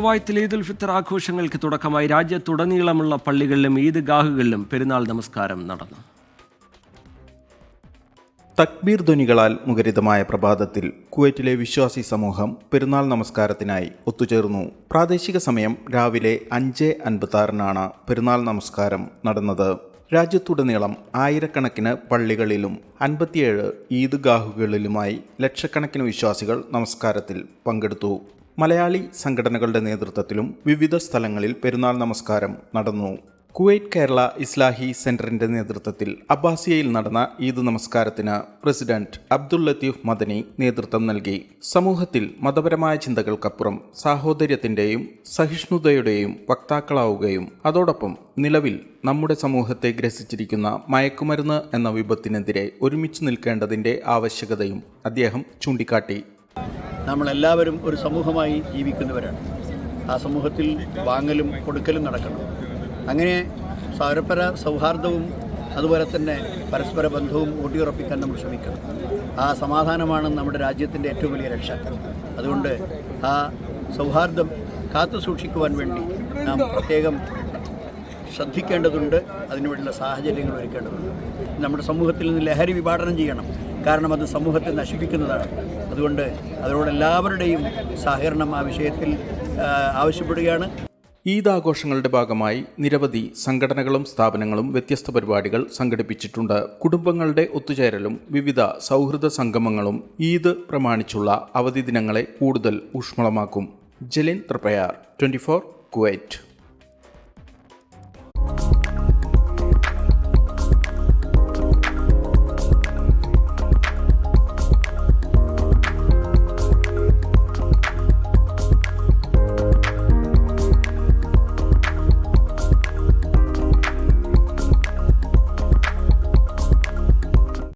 കുവൈത്തിൽ ഈദുൽ ഫിത്തർ ആഘോഷങ്ങൾക്ക് തുടക്കമായി രാജ്യത്തുടനീളമുള്ള പള്ളികളിലും ഈദ്ഗാഹുകളിലും പെരുന്നാൾ നമസ്കാരം നടന്നു. തക്ബീർ ധ്വനികളാൽ മുഖരിതമായ പ്രഭാതത്തിൽ കുവൈറ്റിലെ വിശ്വാസി സമൂഹം പെരുന്നാൾ നമസ്കാരത്തിനായി ഒത്തുചേർന്നു. പ്രാദേശിക സമയം രാവിലെ 5:56 പെരുന്നാൾ നമസ്കാരം നടന്നത്. രാജ്യത്തുടനീളം ആയിരക്കണക്കിന് പള്ളികളിലും 57 ഈദ്ഗാഹുകളിലുമായി ലക്ഷക്കണക്കിന് വിശ്വാസികൾ നമസ്കാരത്തിൽ പങ്കെടുത്തു. മലയാളി സംഘടനകളുടെ നേതൃത്വത്തിലും വിവിധ സ്ഥലങ്ങളിൽ പെരുന്നാൾ നമസ്കാരം നടന്നു. കുവൈറ്റ് കേരള ഇസ്ലാഹി സെന്ററിന്റെ നേതൃത്വത്തിൽ അബ്ബാസിയയിൽ നടന്ന ഈദ് നമസ്കാരത്തിന് പ്രസിഡന്റ് അബ്ദുൽ ലത്തീഫ് മദനി നേതൃത്വം നൽകി. സമൂഹത്തിൽ മതപരമായ ചിന്തകൾക്കപ്പുറം സാഹോദര്യത്തിന്റെയും സഹിഷ്ണുതയുടെയും വക്താക്കളാവുകയും അതോടൊപ്പം നിലവിൽ നമ്മുടെ സമൂഹത്തെ ഗ്രസിച്ചിരിക്കുന്ന മയക്കുമരുന്ന് എന്ന വിപത്തിനെതിരെ ഒരുമിച്ച് നിൽക്കേണ്ടതിന്റെ ആവശ്യകതയും അദ്ദേഹം ചൂണ്ടിക്കാട്ടി. നമ്മളെല്ലാവരും ഒരു സമൂഹമായി ജീവിക്കുന്നവരാണ്. ആ സമൂഹത്തിൽ വാങ്ങലും കൊടുക്കലും നടക്കണം. അങ്ങനെ പരസ്പര സൗഹാർദ്ദവും അതുപോലെ തന്നെ പരസ്പര ബന്ധവും ഊട്ടിയുറപ്പിക്കാൻ നമ്മൾ ശ്രമിക്കണം. ആ സമാധാനമാണ് നമ്മുടെ രാജ്യത്തിൻ്റെ ഏറ്റവും വലിയ രക്ഷ. അതുകൊണ്ട് ആ സൗഹാർദ്ദം കാത്തു സൂക്ഷിക്കുവാൻ വേണ്ടി നാം പ്രത്യേകം ശ്രദ്ധിക്കേണ്ടതുണ്ട്. അതിനുവേണ്ടിയുള്ള സാഹചര്യങ്ങൾ ഒരുക്കേണ്ടതുണ്ട്. നമ്മുടെ സമൂഹത്തിൽ നിന്ന് ലഹരി വിഭാടനം ചെയ്യണം. കാരണം അത് സമൂഹത്തെ നശിപ്പിക്കുന്നതാണ്. അതുകൊണ്ട് അതിനോടെല്ലാവരുടെയും സഹകരണം ആ വിഷയത്തിൽ ആവശ്യപ്പെടുകയാണ്. ഈദ് ആഘോഷങ്ങളുടെ ഭാഗമായി നിരവധി സംഘടനകളും സ്ഥാപനങ്ങളും വ്യത്യസ്ത പരിപാടികൾ സംഘടിപ്പിച്ചിട്ടുണ്ട്. കുടുംബങ്ങളുടെ ഒത്തുചേരലും വിവിധ സൗഹൃദ സംഗമങ്ങളും ഈദ് പ്രമാണിച്ചുള്ള അവധി ദിനങ്ങളെ കൂടുതൽ ഊഷ്മളമാക്കും. ജലിൻ ത്രപ്പയാർ, 24 കുവൈറ്റ്.